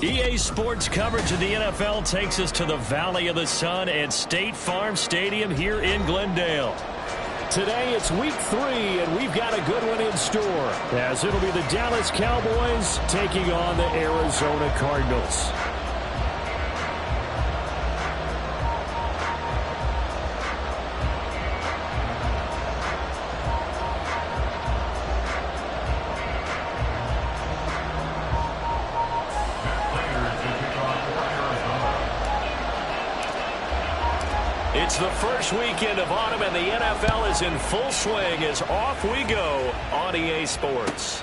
EA Sports coverage of the NFL takes us to the Valley of the Sun at State Farm Stadium here in Glendale. Today it's week 3, and we've got a good one in store, as it'll be the Dallas Cowboys taking on the Arizona Cardinals. It's the first weekend of autumn, and the NFL is in full swing as off we go on EA Sports.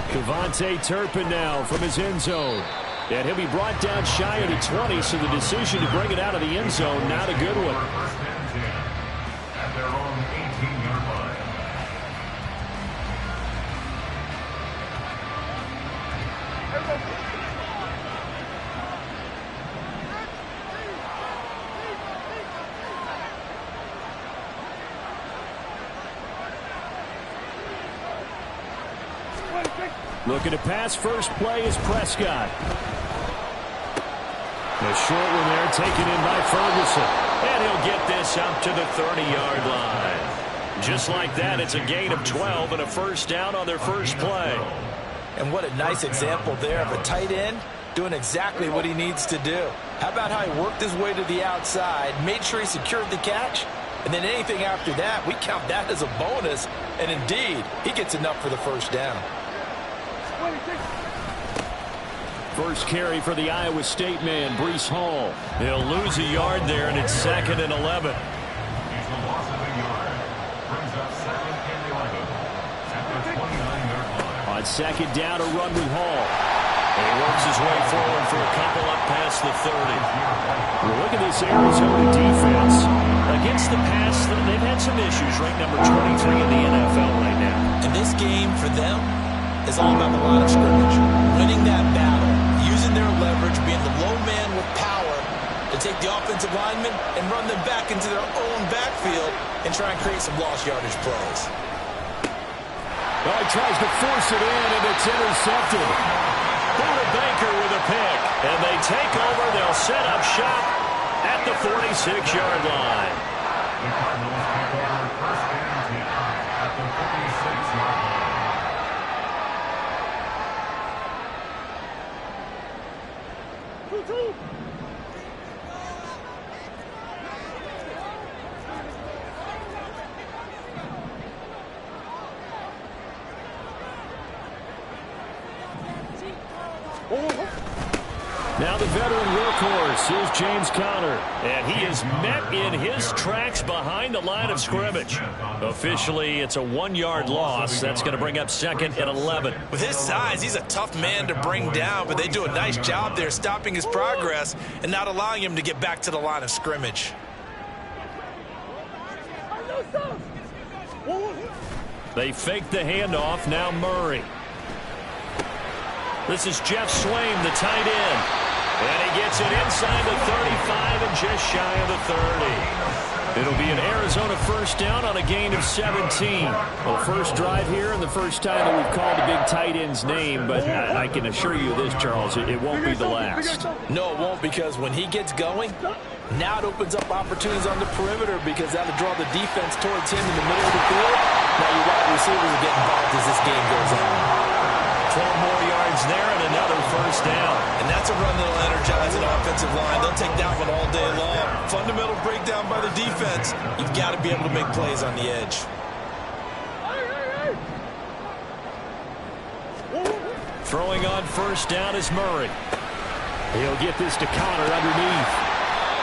Kevontae Turpin now from his end zone. And he'll be brought down shy of the 20, so the decision to bring it out of the end zone, not a good one. At their own 18-yard line. Looking to pass, first play is Prescott. A short one there taken in by Ferguson. And he'll get this up to the 30-yard line. Just like that, it's a gain of 12 and a first down on their first play. And what a nice example there of a tight end doing exactly what he needs to do. How about how he worked his way to the outside, made sure he secured the catch, and then anything after that, we count that as a bonus. And indeed, he gets enough for the first down. First carry for the Iowa State man, Breece Hall. He'll lose a yard there, and it's 2nd and 11. He's the loss of a yard. Brings up 2nd and 11 at the 29-yard line. On second down, a run with Hall. And he works his way forward for a couple up past the 30. Well, look at this Arizona defense. Against the pass, they've had some issues. Ranked number 23 in the NFL right now. And this game, for them, is all about the line of scrimmage. Winning that battle, using their leverage, being the low man with power to take the offensive linemen and run them back into their own backfield and try and create some lost yardage plays. Well, he tries to force it in, and it's intercepted. Buda Baker with a pick, and they take over. They'll set up shop at the 46-yard line. The Cardinals take over first and 10 at the 46-yard line. Now the veteran workhorse is James Conner, and he is met in his tracks behind the line of scrimmage. Officially, it's a 1-yard loss. That's going to bring up 2nd and 11. With his size, he's a tough man to bring down, but they do a nice job there stopping his progress and not allowing him to get back to the line of scrimmage. They fake the handoff. Now Murray. This is Jeff Swaim, the tight end. And he gets it inside the 35 and just shy of the 30. It'll be an Arizona first down on a gain of 17. Well, first drive here and the first time that we've called a big tight end's name, but I can assure you this, Charles, it won't be the last. No, it won't, because when he gets going, now it opens up opportunities on the perimeter because that'll draw the defense towards him in the middle of the field. Now your wide receivers will get involved as this game goes on. 12 more yards there and another first down. And that's a run that'll energize an offensive line. They'll take that one all day long. Fundamental breakdown by the defense. You've got to be able to make plays on the edge. Throwing on first down is Murray. He'll get this to Conner underneath.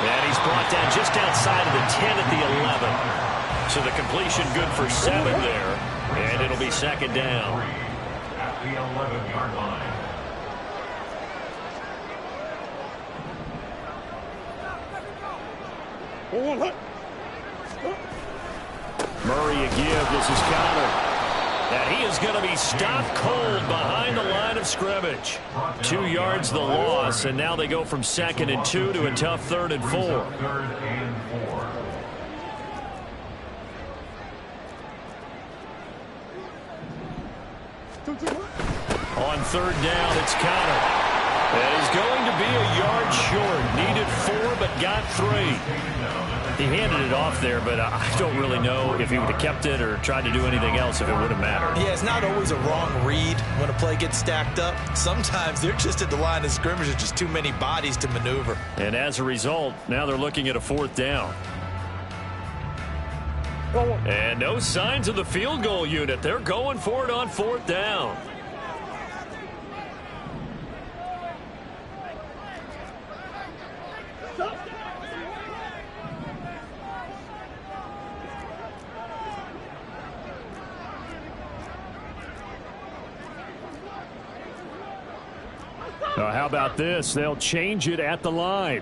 And he's brought down just outside of the 10 at the 11. So the completion good for 7 there. And it'll be 2nd down. the 11-yard line. Murray a give. This is Connor. And he is going to be stopped cold behind the line of scrimmage. 2 yards the loss, and now they go from 2nd and 2 to a tough 3rd and 4. On 3rd down, it's Connor. And he's going to be a yard short. Needed 4, but got 3. He handed it off there, but I don't really know if he would have kept it or tried to do anything else if it would have mattered. Yeah, it's not always a wrong read when a play gets stacked up. Sometimes they're just at the line of scrimmage. There's just too many bodies to maneuver. And as a result, now they're looking at a 4th down. And no signs of the field goal unit. They're going for it on 4th down. How about this? They'll change it at the line.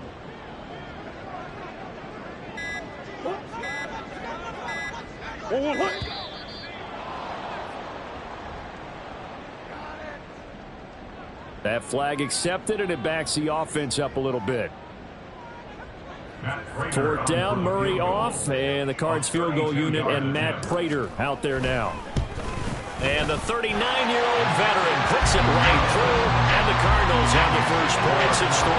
That flag accepted, and it backs the offense up a little bit. 4th down, Murray off, and the Cards field goal unit and Matt Prater out there now. And the 39-year-old veteran puts it right through, and the Cardinals have the first points. It's 3-0.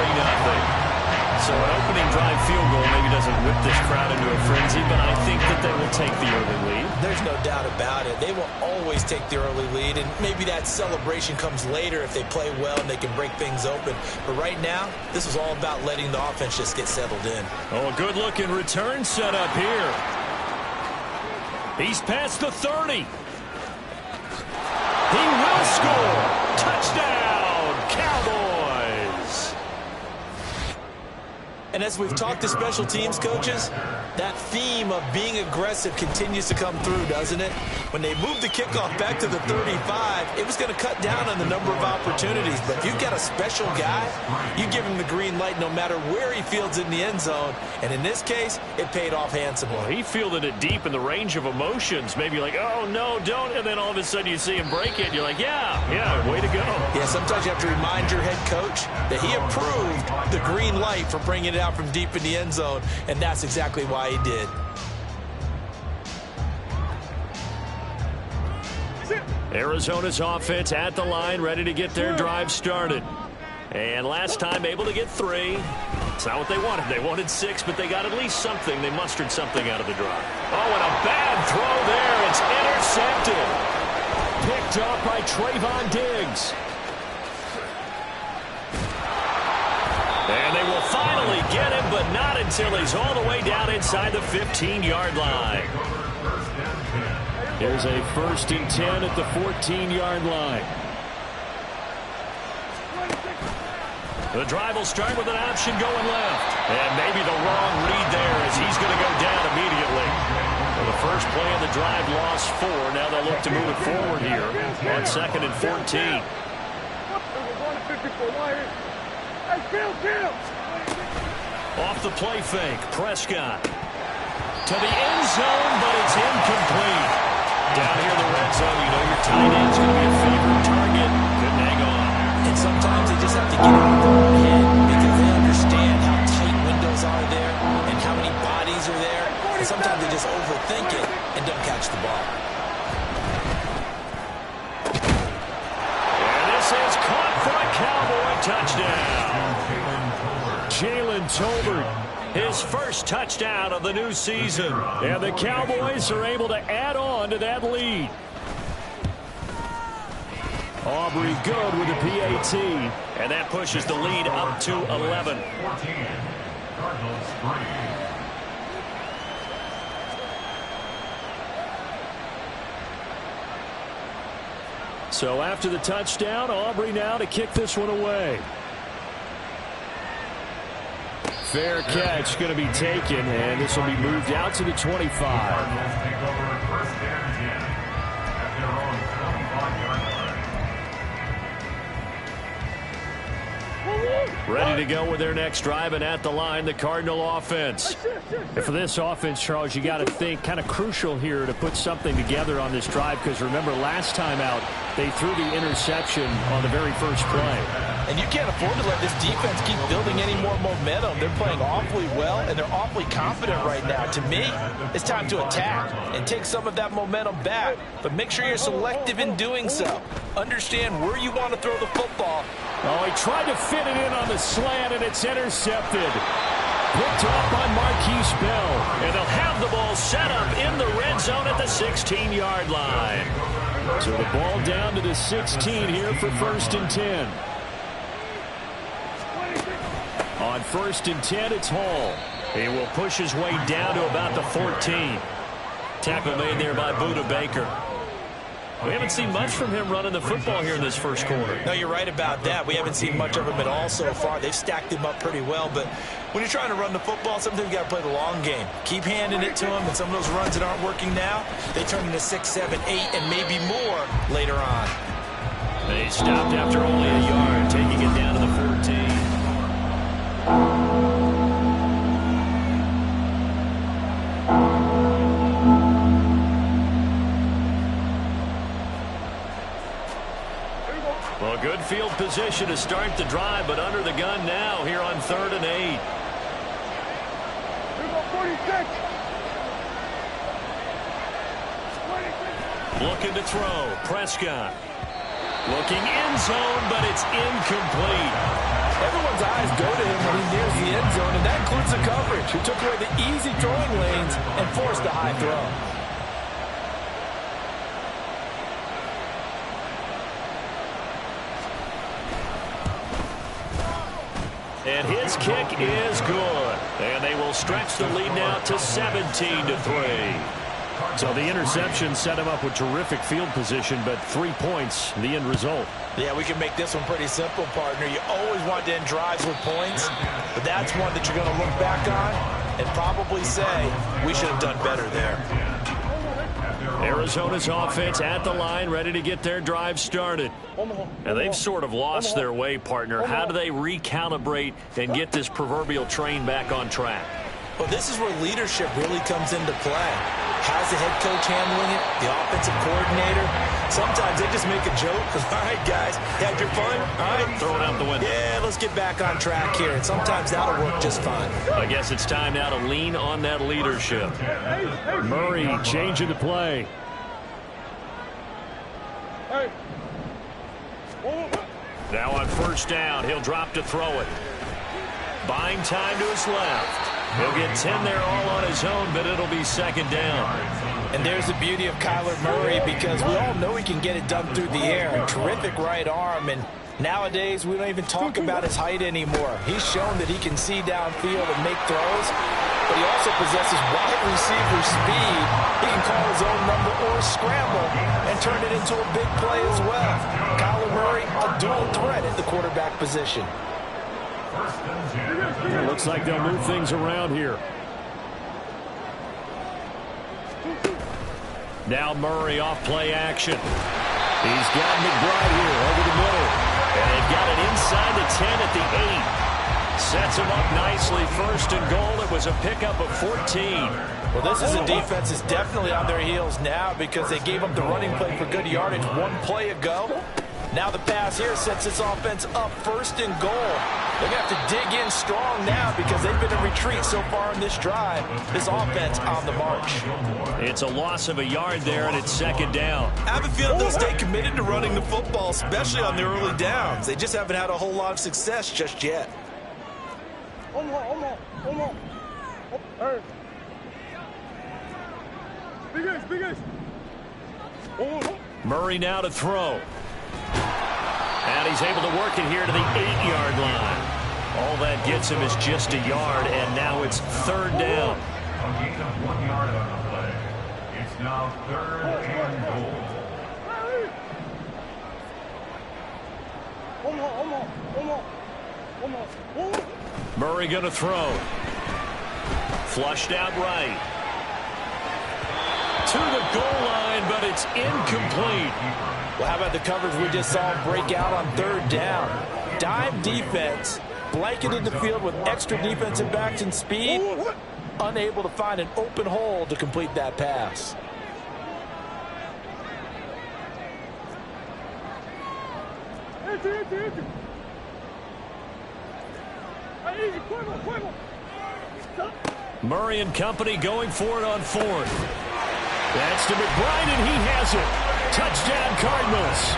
So an opening drive field goal maybe doesn't whip this crowd into a frenzy, but I think that they will take the early lead. There's no doubt about it. They will always take the early lead, and maybe that celebration comes later if they play well and they can break things open. But right now, this is all about letting the offense just get settled in. Oh, a good-looking return set up here. He's past the 30. He will score. Touchdown, Cowboys. And as we've talked to special teams coaches, that theme of being aggressive continues to come through, doesn't it? When they moved the kickoff back to the 35, it was going to cut down on the number of opportunities. But if you've got a special guy, you give him the green light no matter where he fields in the end zone. And in this case, it paid off handsomely. Well, he fielded it deep in the range of emotions. Maybe like, oh, no, don't. And then all of a sudden you see him break it. And you're like, yeah, way to go. Yeah, sometimes you have to remind your head coach that he approved the green light for bringing it out from deep in the end zone. And that's exactly why he did. Arizona's offense at the line, ready to get their drive started. And last time able to get 3. It's not what they wanted. They wanted 6, but they got at least something. They mustered something out of the drive. Oh, and a bad throw there. It's intercepted. Picked up by Trayvon Diggs. And they will finally get him, but not until he's all the way down inside the 15-yard line. There's a 1st and 10 at the 14-yard line. The drive will start with an option going left. And maybe the wrong read there as he's going to go down immediately. Well, the first play of the drive lost 4. Now they'll look to move it forward here on 2nd and 14. Off the play fake, Prescott. To the end zone, but it's incomplete. Down here in the red zone, you know your tight end's going to be a favorite target. Couldn't hang on. And sometimes they just have to get it in their own head because they understand how tight windows are there and how many bodies are there. And sometimes they just overthink it and don't catch the ball. And this is caught for a Cowboy touchdown. Jalen Tolbert, his first touchdown of the new season. And the Cowboys are able to add on to that lead. Aubrey good with the PAT. And that pushes the lead up to 11. Cardinals 3. So after the touchdown, Aubrey now to kick this one away. Fair catch going to be taken, and this will be moved out to the 25. Cardinals take over 1st and 10 at their own 25-yard line. Ready to go with their next drive, and at the line, the Cardinal offense. And for this offense, Charles, you got to think kind of crucial here to put something together on this drive, because remember last time out, they threw the interception on the very first play. And you can't afford to let this defense keep building any more momentum. They're playing awfully well, and they're awfully confident right now. To me, it's time to attack and take some of that momentum back, but make sure you're selective in doing so. Understand where you want to throw the football. Oh, he tried to fit it in on the slant, and it's intercepted. Picked off by Marquise Bell, and they'll have the ball set up in the red zone at the 16-yard line. So the ball down to the 16 here for 1st and 10. On 1st and 10, it's Hall. He will push his way down to about the 14. Tackle made there by Budda Baker. We haven't seen much from him running the football here in this first quarter. No, you're right about that. We haven't seen much of him at all so far. They've stacked him up pretty well, but when you're trying to run the football, sometimes you got to play the long game. Keep handing it to him, and some of those runs that aren't working now, they turn into 6, 7, 8, and maybe more later on. They stopped after only a yard, taking it down to the 14. Well, good field position to start the drive, but under the gun now here on 3rd and 8. Looking to throw. Prescott. Looking end zone, but it's incomplete. Everyone's eyes go to him when he nears the end zone, and that includes the coverage, who took away the easy throwing lanes and forced a high throw. And his kick is good. And they will stretch the lead now to 17-3. So the interception set him up with terrific field position, but 3 points, the end result. Yeah, we can make this one pretty simple, partner. You always want to end drives with points, but that's one that you're going to look back on and probably say, we should have done better there. Arizona's offense at the line, ready to get their drive started. And they've sort of lost their way, partner. How do they recalibrate and get this proverbial train back on track? Well, this is where leadership really comes into play. How's the head coach handling it? The offensive coordinator? Sometimes they just make a joke. All right, guys, had your fun? All right. Throw it out the window. Yeah, let's get back on track here. And sometimes that'll work just fine. I guess it's time now to lean on that leadership. Murray changing the play. Now on 1st down, he'll drop to throw it. Buying time to his left. He'll get 10 there all on his own, but it'll be 2nd down. And there's the beauty of Kyler Murray, because we all know he can get it done through the air. Terrific right arm, and nowadays we don't even talk about his height anymore. He's shown that he can see downfield and make throws, but he also possesses wide receiver speed. He can call his own number or scramble and turn it into a big play as well. Kyler Murray, a dual threat at the quarterback position. It looks like they'll move things around here. Now Murray off play action. He's got McBride here over the middle. And they've got it inside the 10 at the 8. Sets him up nicely. 1st and goal. It was a pickup of 14. Well, this is a defense that's definitely on their heels now, because they gave up the running play for good yardage 1 play ago. Now the pass here sets this offense up 1st and goal. They're going to have to dig in strong now, because they've been in retreat so far in this drive. This offense on the march. It's a loss of a yard there, and it's 2nd down. I have a feeling they'll stay committed to running the football, especially on the early downs. They just haven't had a whole lot of success just yet. Murray now to throw. And he's able to work it here to the 8-yard line. All that gets him is just a yard, and now it's 3rd down. A gain of 1 yard on the play. It's now 3rd and goal. Murray going to throw. Flushed out right. To the goal line, but it's incomplete. Well, how about the coverage we just saw break out on 3rd down? Dime defense, blanketed the field with extra defensive backs and speed, unable to find an open hole to complete that pass. Murray and company going for it on fourth. That's to McBride, and he has it. Touchdown, Cardinals.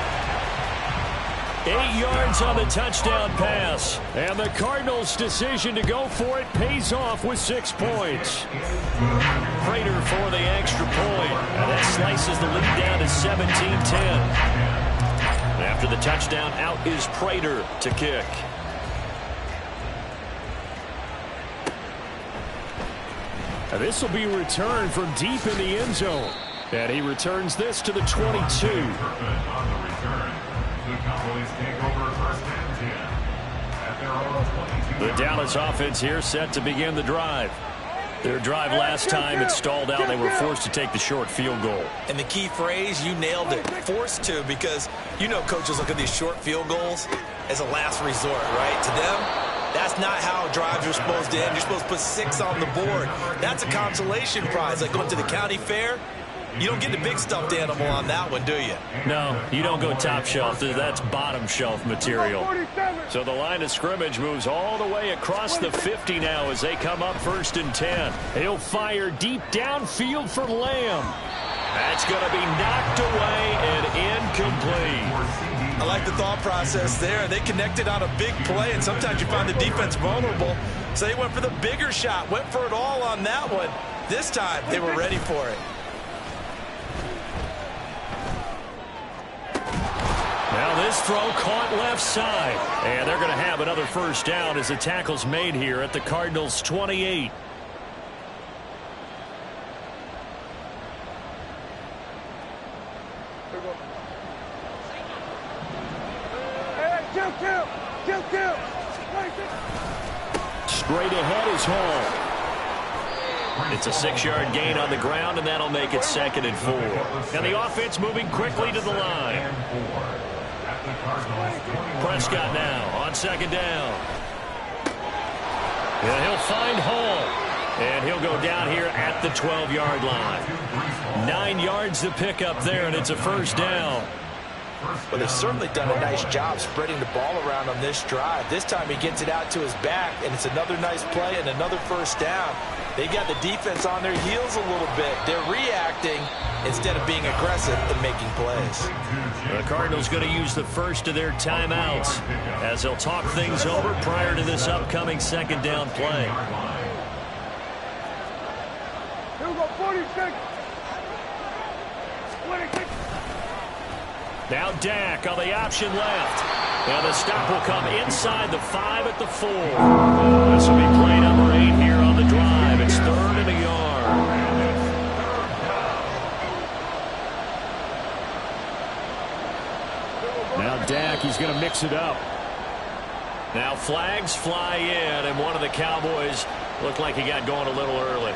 8 yards on the touchdown pass. And the Cardinals' decision to go for it pays off with 6 points. Prater for the extra point. And that slices the lead down to 17-10. After the touchdown, out is Prater to kick. Now this will be returned from deep in the end zone. And he returns this to the 22. The Dallas offense here set to begin the drive. Their drive last time, it stalled out. They were forced to take the short field goal. And the key phrase, you nailed it. Forced to, because you know coaches look at these short field goals as a last resort, right? To them, that's not how drives are supposed to end. You're supposed to put 6 on the board. That's a consolation prize. Like going to the county fair, you don't get the big stuffed animal on that one, do you? No, you don't go top shelf. That's bottom shelf material. So the line of scrimmage moves all the way across the 50 now as they come up 1st and 10. He'll fire deep downfield for Lamb. That's going to be knocked away and incomplete. I like the thought process there. They connected on a big play, and sometimes you find the defense vulnerable. So they went for the bigger shot, went for it all on that one. This time, they were ready for it. Now this throw caught left side. And they're going to have another first down as the tackle's made here at the Cardinals' 28. Straight ahead is Hall. It's a 6-yard gain on the ground, and that'll make it 2nd and 4. And the offense moving quickly to the line. Prescott now on 2nd down. And he'll find Hall. And he'll go down here at the 12-yard line. 9 yards to pick up there, and it's a first down. Well, they've certainly done a nice job spreading the ball around on this drive. This time he gets it out to his back, and it's another nice play and another first down. They got the defense on their heels a little bit. They're reacting instead of being aggressive and making plays. The Cardinals going to use the first of their timeouts as they'll talk things over prior to this upcoming 2nd down play. Here we go, 46. 26. Now Dak on the option left. And the stop will come inside the 5 at the 4. This will be play number 8 here on the drive. It's 3rd and a yard. Now Dak, he's going to mix it up. Now flags fly in, and one of the Cowboys looked like he got going a little early.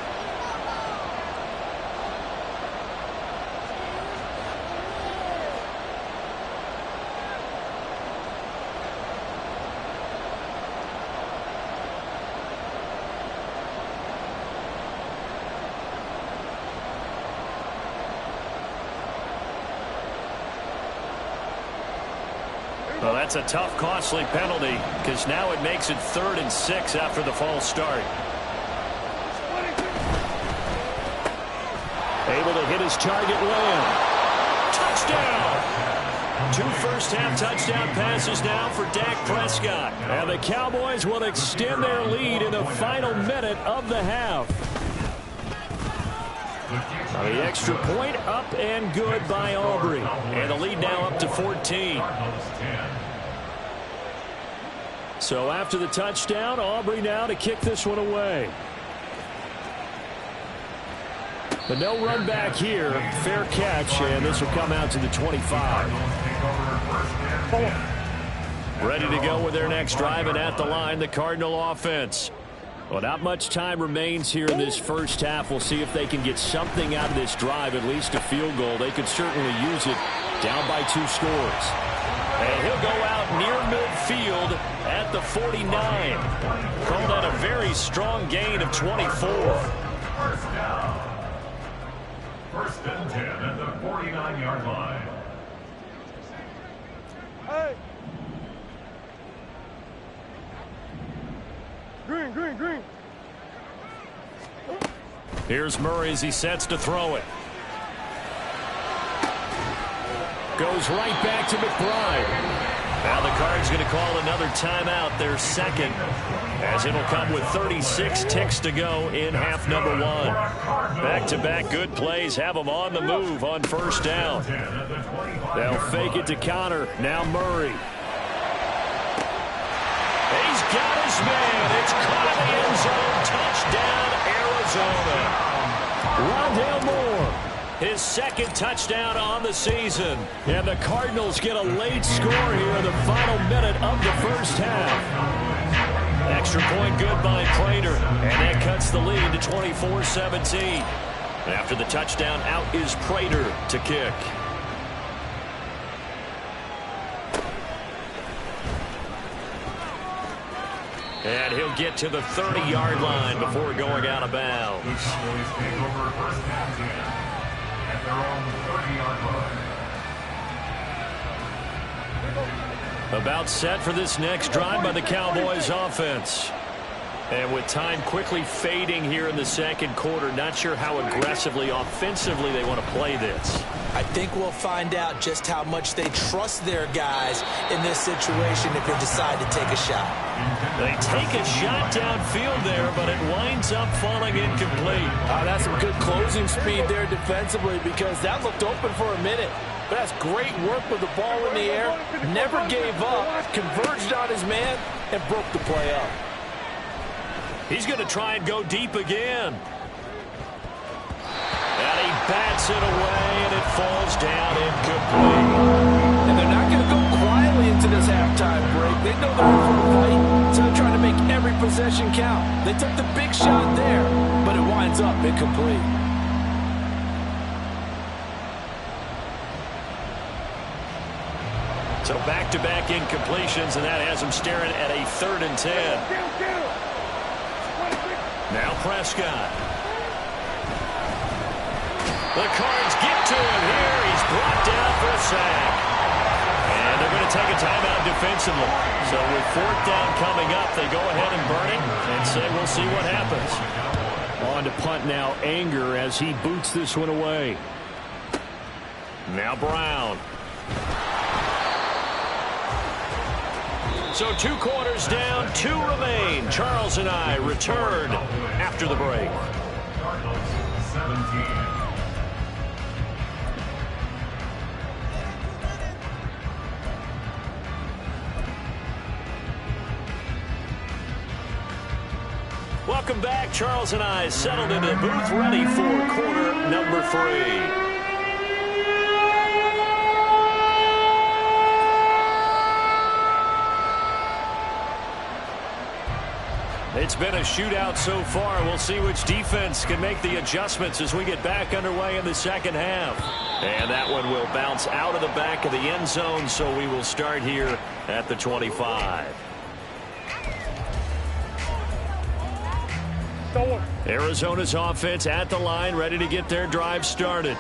Well, that's a tough, costly penalty because now it makes it 3rd and 6 after the false start. Able to hit his target, Lamb. Touchdown! 2 first-half touchdown passes now for Dak Prescott. And the Cowboys will extend their lead in the final minute of the half. The extra point up and good by Aubrey. And the lead now up to 14. So after the touchdown, Aubrey now to kick this one away. But no run back here. Fair catch, and this will come out to the 25. Ready to go with their next drive, and at the line, the Cardinal offense. Well, not much time remains here in this first half. We'll see if they can get something out of this drive, at least a field goal. They could certainly use it down by 2 scores. And he'll go out near midfield at the 49. Called that a very strong gain of 24. First down. First and 10 at the 49-yard line. Hey. Green, green, green. Here's Murray as he sets to throw it. Goes right back to McBride. Now the Cards going to call another timeout, their second, as it'll come with 36 ticks to go in half number one. Back-to-back good plays have them on the move on first down. They'll fake it to counter. Now Murray. He's got his man. It's caught in the end zone. Touchdown, Arizona. Rondale Moore. His second touchdown on the season. And the Cardinals get a late score here in the final minute of the first half. Extra point good by Prater. And that cuts the lead to 24-17. After the touchdown, out is Prater to kick. And he'll get to the 30-yard line before going out of bounds. At their own 30-yard line. About set for this next drive by the Cowboys offense. And with time quickly fading here in the second quarter, not sure how aggressively, offensively they want to play this. I think we'll find out just how much they trust their guys in this situation if they decide to take a shot. They take a shot downfield there, but it winds up falling incomplete. That's some good closing speed there defensively, because that looked open for a minute. But that's great work with the ball in the air. Never gave up, converged on his man, and broke the play up. He's going to try and go deep again. And he bats it away, and it falls down incomplete. And they're not going to go quietly into this halftime break. They know they're in for a fight, so they're trying to make every possession count. They took the big shot there, but it winds up incomplete. So back-to-back incompletions, and that has them staring at a 3rd and 10. Now Prescott. The Cards get to him here. He's brought down for a sack. And they're going to take a timeout defensively. So with 4th down coming up, they go ahead and burn it and say we'll see what happens. On to punt now, Anger as he boots this one away. Now Brown. So 2 quarters down, 2 remain. Charles and I return after the break. Cardinals 17. Welcome back. Charles and I settled into the booth, ready for quarter number 3. It's been a shootout so far. We'll see which defense can make the adjustments as we get back underway in the second half. And that one will bounce out of the back of the end zone, so we will start here at the 25. Arizona's offense at the line, ready to get their drive started.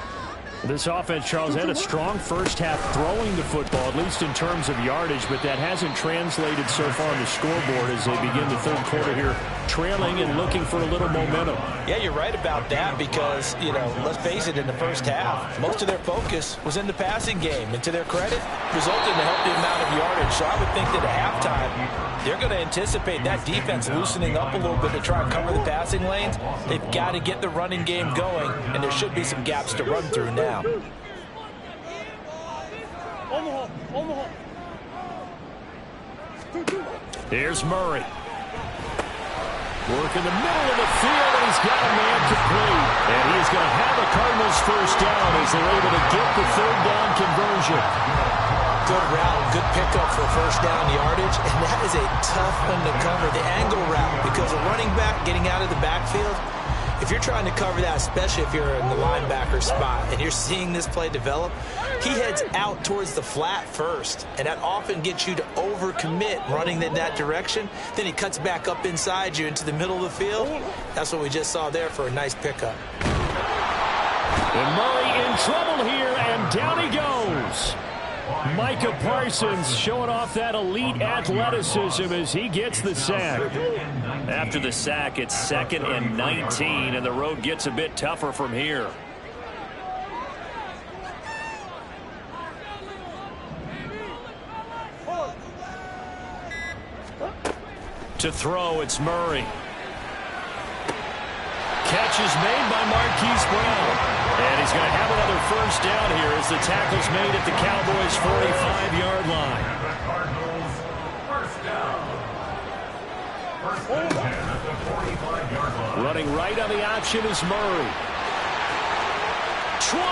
This offense, Charles, had a strong first half throwing the football, at least in terms of yardage, but that hasn't translated so far on the scoreboard as they begin the third quarter here, trailing and looking for a little momentum. Yeah, you're right about that because, let's face it, in the first half, most of their focus was in the passing game. And to their credit, resulted in a healthy amount of yardage. So I would think that at halftime, they're going to anticipate that defense loosening up a little bit to try and cover the passing lanes. They've got to get the running game going, and there should be some gaps to run through now. Here's Murray. Work in the middle of the field, and he's got a man complete. And he's going to have a Cardinals first down as they're able to get the 3rd down conversion. Good route, good pickup for first down yardage, and that is a tough one to cover, the angle route, because a running back getting out of the backfield, If you're trying to cover that, especially if you're in the linebacker spot and you're seeing this play develop, he heads out towards the flat first, and that often gets you to overcommit running in that direction. Then he cuts back up inside you into the middle of the field. That's what we just saw there for a nice pickup. And Murray in trouble here, and down he goes. Micah Parsons showing off that elite athleticism as he gets the sack. After the sack, it's 2nd and 19, and the road gets a bit tougher from here. To throw, it's Murray. Catch is made by Marquise Brown. And he's going to have another first down here as the tackle's made at the Cowboys' 45-yard line. Cardinals, first down. First and 10 at the 45-yard line. Running right on the option is Murray. 20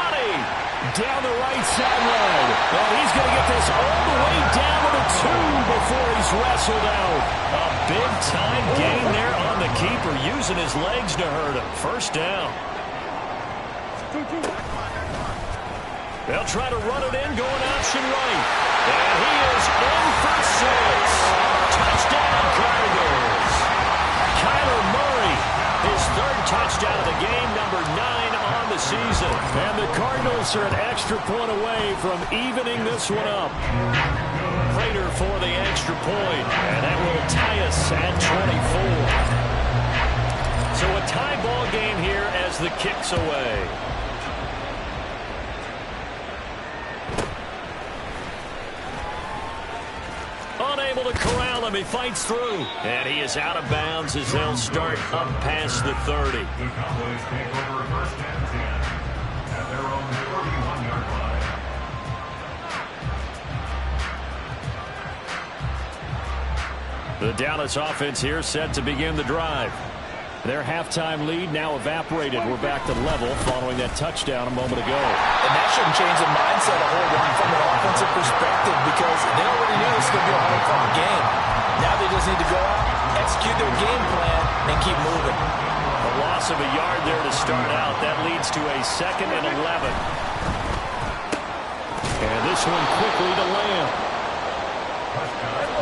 down the right sideline. And he's going to get this all the way down to the 2 before he's wrestled out. A big-time gain there on the keeper, using his legs to hurt him. First down. They'll try to run it in, going option right. And he is in for 6. Touchdown, Cardinals. Kyler Murray, his 3rd touchdown of the game, number 9 on the season. And the Cardinals are an extra point away from evening this one up. Prater for the extra point, and that will tie us at 24. So a tie ball game here as the kick's away. Unable to corral him. He fights through. And he is out of bounds as they'll start up past the 30. The Cowboys take over first and 10 at their own 41-yard line. The Dallas offense here set to begin the drive. Their halftime lead now evaporated. We're back to level following that touchdown a moment ago. And that shouldn't change the mindset a whole lot from an offensive perspective, because they already knew this was going to be a hard-fought game. Now they just need to go out, execute their game plan, and keep moving. A loss of a yard there to start out. That leads to a 2nd and 11. And this one quickly to Lamb.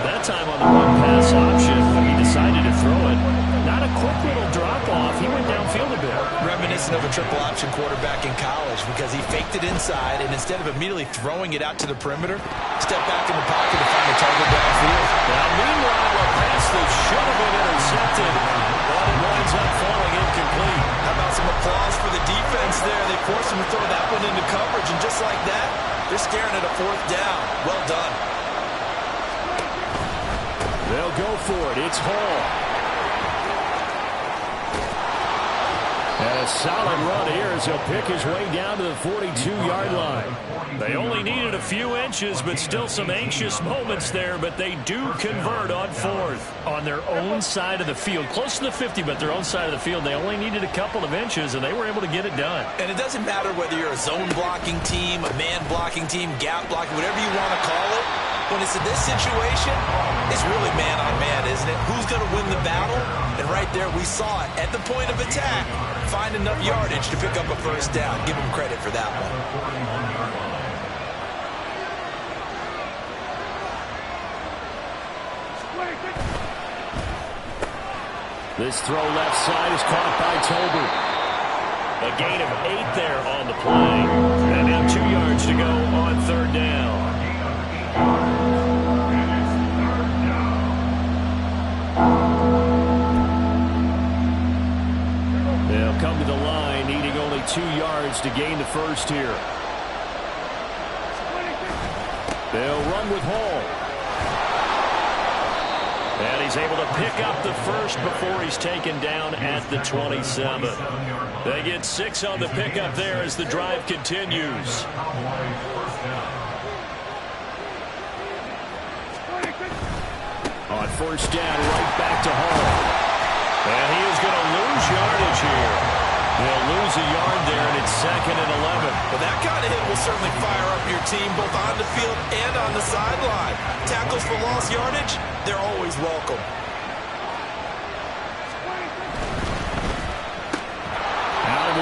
That time on the run-pass option, he decided to throw it. Not a quick little drop-off. He went downfield a bit. Reminiscent of a triple option quarterback in college, because he faked it inside, and instead of immediately throwing it out to the perimeter, stepped back in the pocket to find a target downfield. Now, meanwhile, a pass that should have been intercepted, but it winds up falling incomplete. How about some applause for the defense there? They forced him to throw that one into coverage, and just like that, they're staring at a 4th down. Well done. They'll go for it. It's Hall. And a solid run here as he'll pick his way down to the 42-yard line. They only needed a few inches, but still some anxious moments there, but they do convert on 4th on their own side of the field. Close to the 50, but their own side of the field. They only needed a couple of inches, and they were able to get it done. And it doesn't matter whether you're a zone blocking team, a man blocking team, gap blocking, whatever you want to call it. When it's in this situation, it's really man-on-man, isn't it? Who's going to win the battle? And right there, we saw it at the point of attack. Find enough yardage to pick up a first down. Give him credit for that one. This throw left side is caught by Tolbert. A gain of 8 there on the play. And now 2 yards to go on 3rd down. They'll come to the line, needing only 2 yards to gain the first here. They'll run with Hall. And he's able to pick up the first before he's taken down at the 27. They get 6 on the pickup there as the drive continues. On first down, right back to Hall. And he is going to lose yardage here. They'll lose a yard there, and it's 2nd and 11. Well, that kind of hit will certainly fire up your team, both on the field and on the sideline. Tackles for lost yardage, they're always welcome.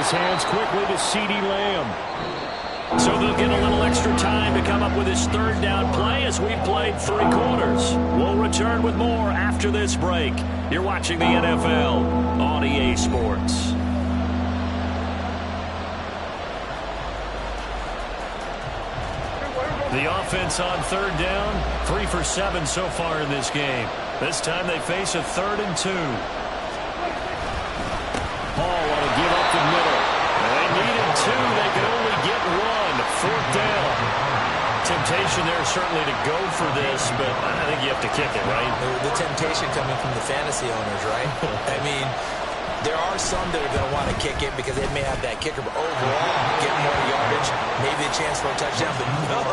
his hands quickly to CeeDee Lamb. So they'll get a little extra time to come up with his third down play as we've played 3 quarters. We'll return with more after this break. You're watching the NFL on EA Sports. The offense on third down, 3 for 7 so far in this game. This time they face a 3rd and 2. Hall want to give up the middle. They needed 2. They could only get 1. 4th down. Temptation there certainly to go for this, but I think you have to kick it, right? The temptation coming from the fantasy owners, right? I mean, there are some that are going to want to kick it because they may have that kicker, but overall, get more yardage, maybe a chance for a touchdown. But no,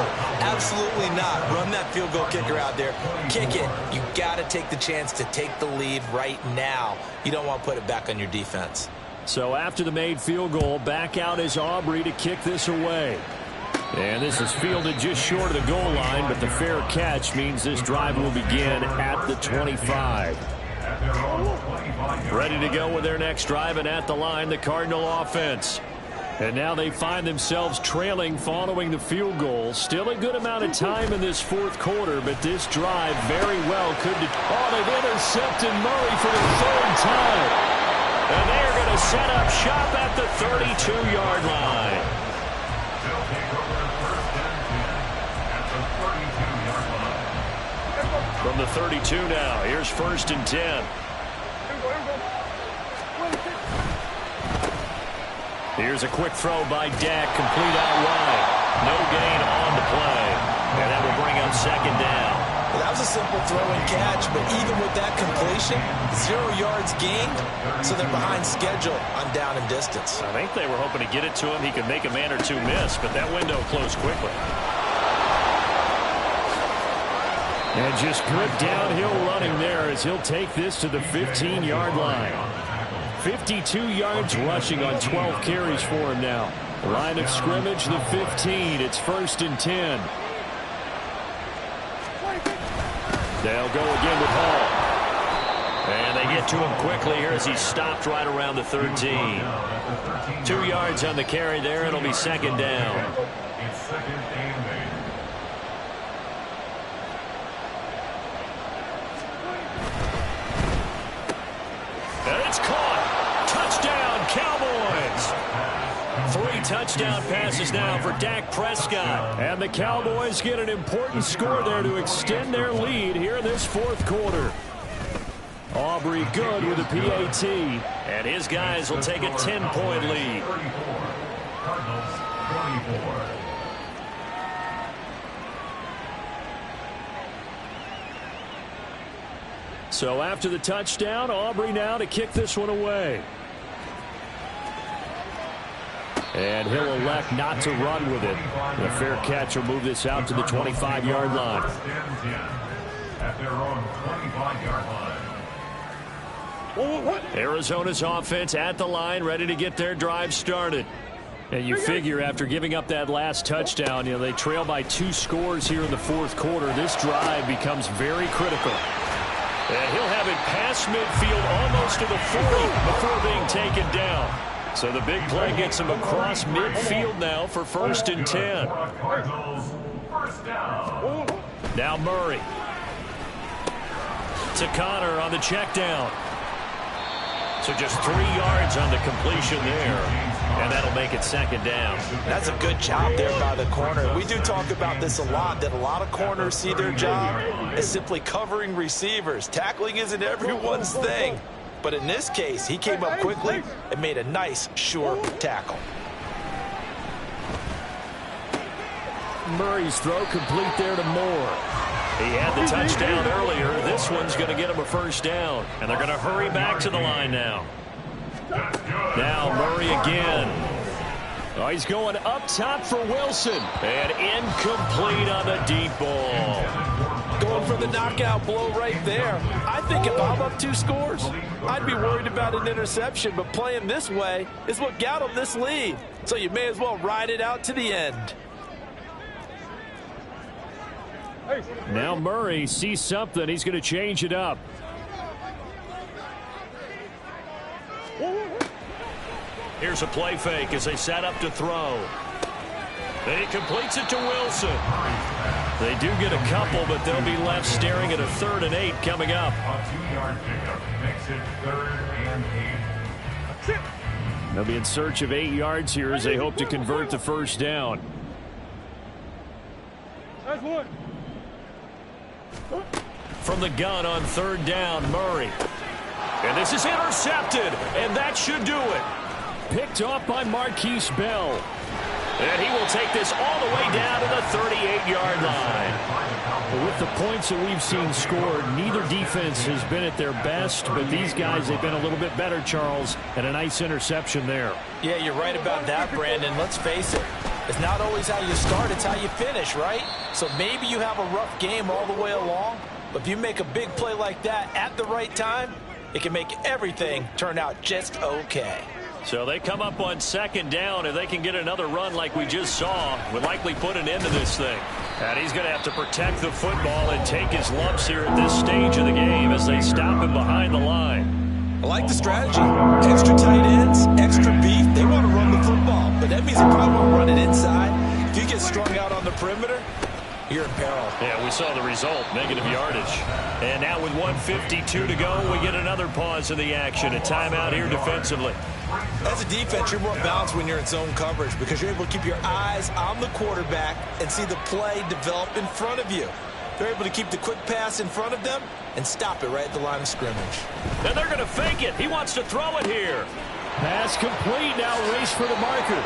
absolutely not. Run that field goal kicker out there. Kick it. You got to take the chance to take the lead right now. You don't want to put it back on your defense. So after the made field goal, back out is Aubrey to kick this away. And this is fielded just short of the goal line, but the fair catch means this drive will begin at the 25. Ready to go with their next drive, and at the line, the Cardinal offense. And now they find themselves trailing following the field goal. Still a good amount of time in this 4th quarter, but this drive very well could... Oh, they've intercepted Murray for the 3rd time. And they're going to set up shop at the 32-yard line. From the 32 now, here's 1st and 10. Here's a quick throw by Dak, complete out wide. No gain on the play. And that will bring up 2nd down. Well, that was a simple throw and catch, but even with that completion, 0 yards gained, so they're behind schedule on down and distance. I think they were hoping to get it to him. He could make a man or 2 miss, but that window closed quickly. And just good downhill running there as he'll take this to the 15-yard line. 52 yards rushing on 12 carries for him now. Line of scrimmage, the 15. It's 1st and 10. They'll go again with Hall. And they get to him quickly here as he's stopped right around the 13. 2 yards on the carry there. It'll be 2nd down. It's 2nd and 8. And it's caught. Touchdown, Cowboys. 3 touchdown passes now for Dak Prescott. And the Cowboys get an important score there to extend their lead here in this 4th quarter. Aubrey good with a PAT. And his guys will take a 10-point lead. Cardinals 24. So after the touchdown, Aubrey now to kick this one away. And he'll elect not to run with it. The fair catch will move this out to the 25-yard line. At their own 25-yard line. Arizona's offense at the line, ready to get their drive started. And you figure after giving up that last touchdown, they trail by 2 scores here in the 4th quarter. This drive becomes very critical. And he'll have it past midfield almost to the 40 before being taken down. So the big play gets him across midfield now for 1st and 10. Cardinals, 1st down. Now Murray. To Connor on the check down. So just 3 yards on the completion there. And that'll make it 2nd down. That's a good job there by the corner. We do talk about this a lot, that a lot of corners see their job as simply covering receivers. Tackling isn't everyone's thing. But in this case, he came up quickly and made a nice, sure tackle. Murray's throw complete there to Moore. He had the touchdown earlier. This one's going to get him a 1st down. And they're going to hurry back to the line now. Now Murray again. Oh, he's going up top for Wilson. And incomplete on the deep ball. Going for the knockout blow right there. I think if I'm up 2 scores, I'd be worried about an interception. But playing this way is what got him this lead. So you may as well ride it out to the end. Now Murray sees something. He's going to change it up. Here's a play fake as they set up to throw. And he completes it to Wilson. They do get a couple, but they'll be left staring at a 3rd and 8 coming up. A 2-yard pickup makes it 3rd and 8. They'll be in search of 8 yards here as they hope to convert the first down. That's one. From the gun on 3rd down, Murray. And this is intercepted, and that should do it. Picked off by Marquise Bell. And he will take this all the way down to the 38-yard line. But with the points that we've seen scored, neither defense has been at their best, but these guys, they've been a little bit better, Charles, and a nice interception there. Yeah, you're right about that, Brandon. Let's face it. It's not always how you start, it's how you finish, right? So maybe you have a rough game all the way along, but if you make a big play like that at the right time, it can make everything turn out just okay. So they come up on 2nd down. If they can get another run like we just saw, would likely put an end to this thing. And he's going to have to protect the football and take his lumps here at this stage of the game as they stop him behind the line. I like the strategy. Extra tight ends, extra beef. They want to run the football, but that means they probably won't run it inside. If you get strung out on the perimeter, you're in peril. Yeah, we saw the result, negative yardage. And now with 1:52 to go, we get another pause in the action. A timeout here defensively. As a defense, you're more balanced when you're in zone coverage because you're able to keep your eyes on the quarterback and see the play develop in front of you. They're able to keep the quick pass in front of them and stop it right at the line of scrimmage. And they're going to fake it. He wants to throw it here. Pass complete. Now race for the marker.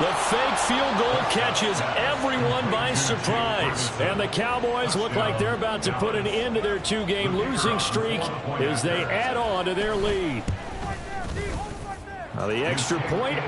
The fake field goal catches everyone by surprise. And the Cowboys look like they're about to put an end to their 2-game losing streak as they add on to their lead. Now the extra point